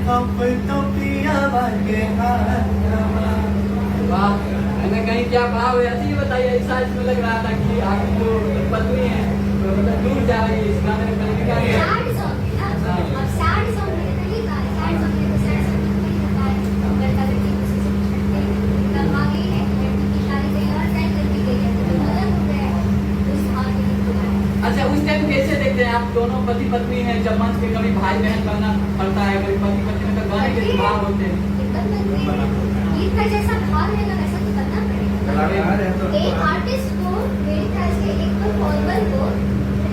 अब तो पिया के हाथवा। वाह, मैंने कहीं क्या भाव है ऐसे ही बताइए। ऐसा इसमें लग रहा था कि आपकी जो पत्नी है तो मतलब दूर जा रही है। इस गाने में मैंने क्या किया? सैड सॉन्ग है ना, और सैड सॉन्ग में तो ये था, सैड सॉन्ग में तो सैड सॉन्ग में नहीं होता है, लड़का लड़की को किसी से कुछ करते हैं, कल आ गई है, लड़की की शादी गई और सैड लड़की गई है, तो अलग हो गया है उस हाल में तो है। अच्छा, उस टाइम कैसे देखते हैं आप दोनों पति पत्नी हैं जब मंच पे कभी भाई बहन बनना पड़ता है, कभी पति पत्नी में तो गाने के भाव होते हैं। एकदम बनते हैं, गीत का जैसा भाव रहेगा वैसा तो करना पड़ेगा। एक आर्टिस्ट को मेरे ख्याल से एक परफॉर्मर को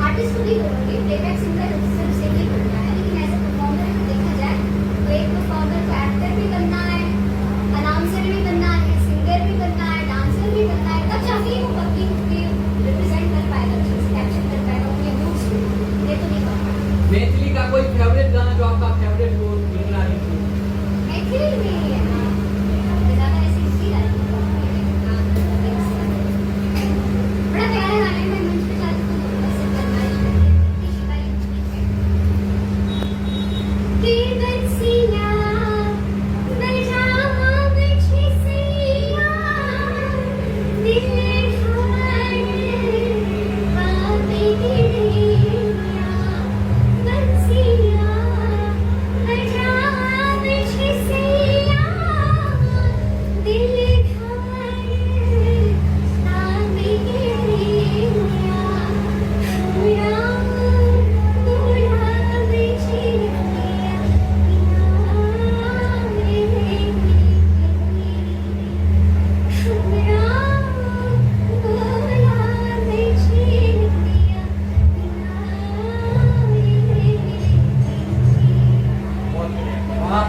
आर्टिस्ट को नहीं बोलूंगी, प्लेबैक सिंगर सिर्फ सिंगिंग करना है, लेकिन ऐसे परफॉर्मर को देखा जाए तो एक परफॉर्मर को एक्टर भी बनना है, अनाउंसर भी बनना है, सिंगर भी बनना है, डांसर भी बनना है, तब जाके वो अपनी रिप्रेजेंट कर पाएगा, कैप्चर कर पाएगा अपने रूट्स को। ये तो नहीं कर पाएगा। मैथिली का कोई फेवरेट गाना जो आपका फेवरेट हो गुनगुना लीजिए। मैथिली में ज़्यादा ऐसे इसी गाने बड़ा प्यारा गाना है, मैं मंच पे जाती हूँ तो ऐसे फरमाइश करती हूँ। कि बरसिया बरसावा मुझे सिया दिल ढाल बातें गिरिया बरसिया बरसावा मुझे सिया दिल ढाल बातें गिरिया पूरा पूरा मुझे वाह,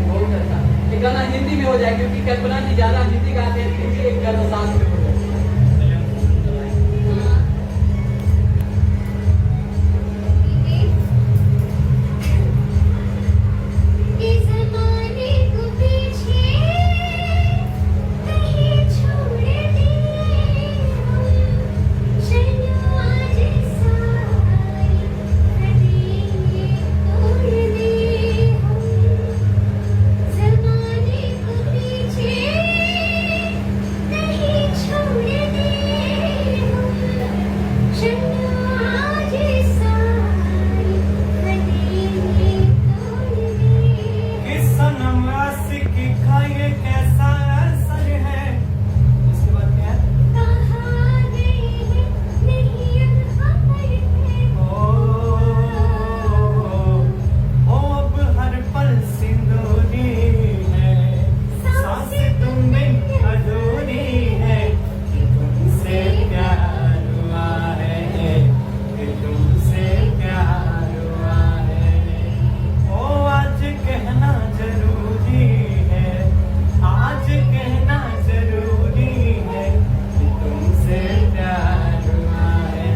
बहुत अच्छा। ये गाना हिंदी में हो जाए क्योंकि कल्पना जी ज्यादा हिंदी गाते हैं, हिंदी एक गाना साथ में हो जाए। इस ज़माने को पीछे नहीं छोड़ दे चलो आज सारी हदें तोड़ दे ज़माने को पीछे नहीं छोड़ दे चलो आज सारी हदें तोड़ दे। कि सनम आशिकी का ये कैसा असर है। इसके बाद क्या है? कहाँ गए नहीं खबर है। ओ अब हर पल सिंदूरी है, सांसें तुम बिन अधूरी है, कि तुमसे प्यार हुआ है, कि तुमसे प्यार हुआ है। ओ आज कहना जरूरी है, आज कहना जरूरी है, कि तुमसे प्यार हुआ है,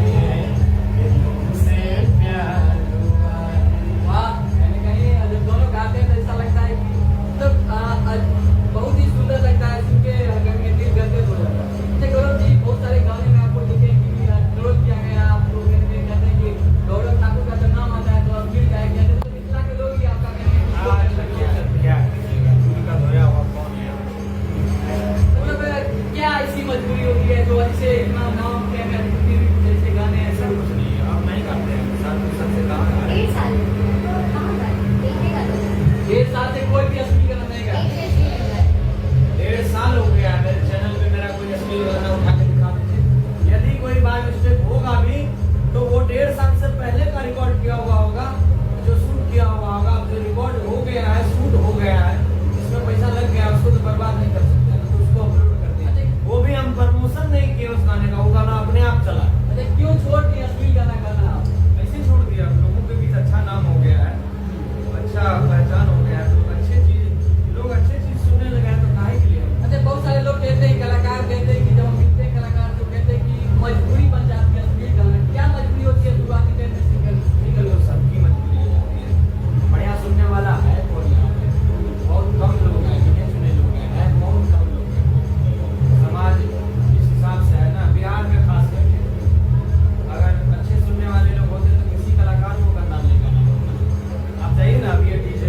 कि तुमसे प्यार हुआ है। वाह, मैंने कहीं जब दोनों गाते हैं तो ऐसा लगता है कि मतलब बहुत ही सुंदर लगता है सुन के, अगर में दिल गदगद हो जाता है। अच्छा गौरव जी, बहुत सारे गाने में आपको देखे कि ट्रोल किया गया, आप लोग कहते हैं कि गौरव ठाकुर का जब नाम आता है तो अश्लील गाया गया, तो मिथिला के लोग ही आपका कहते हैं कि क्या कीजिएगा, दूर का धोया हुआ कौन है? मतलब क्या ऐसी मजबूरी होती है जो अच्छे इतना नाम के जैसे गाने ऐसा ऐसे कुछ नहीं है, आप नहीं करते हैं, सबसे कहाँ है? 1 साल कहाँ गए देखिएगा तो 1 साल से कोई भी असली गाना नहीं गाया। 1.5 साल हो गया मेरे चैनल पे मेरा कोई असली गाना उठा के दिखा दीजिए। यदि कोई बार मिस्टेक होगा भी तो वो 1.5 साल से पहले का रिकॉर्ड किया हुआ होगा, जो शूट किया हुआ होगा। अब जो रिकॉर्ड हो गया है, शूट हो गया है, इसमें पैसा लग गया, उसको तो बर्बाद नहीं कर सकते, तो उसको अपलोड कर दिया। वो भी हम प्रमोशन नहीं किए उस गाने का, वो गाना अपने आप चला। अच्छा, क्यों छोड़ दिए असली गाना गाना आप? ऐसे छोड़ दिया, लोगों के बीच अच्छा नाम हो गया है, अच्छा पहचान हो गया है, तो लोग अच्छे चीज सुनने लगे हैं, तो काहे के लिए? अच्छा, बहुत सारे लोग कहते हैं, कलाकार कहते हैं कि जब हम मिलते हैं कलाकार तो कहते हैं कि मजबूरी बन जाती है असली गाना। क्या मजबूरी होती है शुरुआती टाइम में सिंगल लोग सबकी मजबूरी हो जाती है। बढ़िया सुनने वाला है कौन यहाँ पे? बहुत कम लोग हैं, गिने चुने लोग हैं, बहुत कम लोग हैं। समाज इस हिसाब से है ना, बिहार में खास करके अगर अच्छे सुनने वाले लोग होते तो किसी कलाकार को बदनाम नहीं करना होता। आप जाइए ना, अभी ये डीजे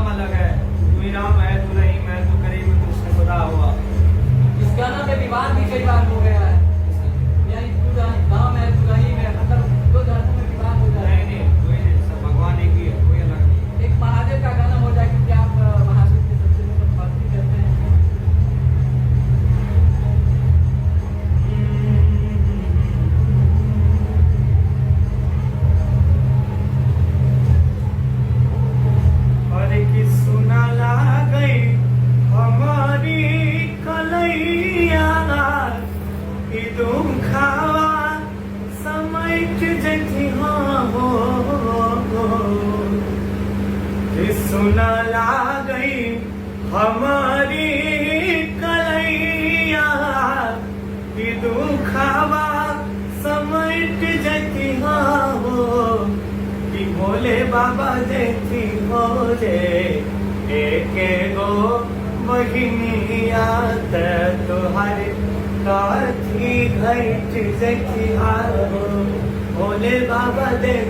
अलग है। तू ही राम है, तू रहीम है, तू करीम है, तू खुदा हुआ। इस गाना में विवाद भी कई बार हो गया है, यानी तू राम है, तू रहीम है, मतलब दो धर्मों में विवाद हो जाता है। नहीं नहीं, कोई नहीं, सब भगवान एक ही है, कोई अलग नहीं। एक महादेव का गाना हो जाए क्योंकि आप महादेव के सबसे मतलब भक्ति करते हैं। और कि सुना ला गई हमारी कलैया ई दुखावा समैट जथी हो कि सुना ला गई हमारी कलैया ई दुखावा समैट जथी हो कि भोले बाबा देखी भोले एक गो बहिनिया तुहारे काथी घट जखी भोले बाबा देख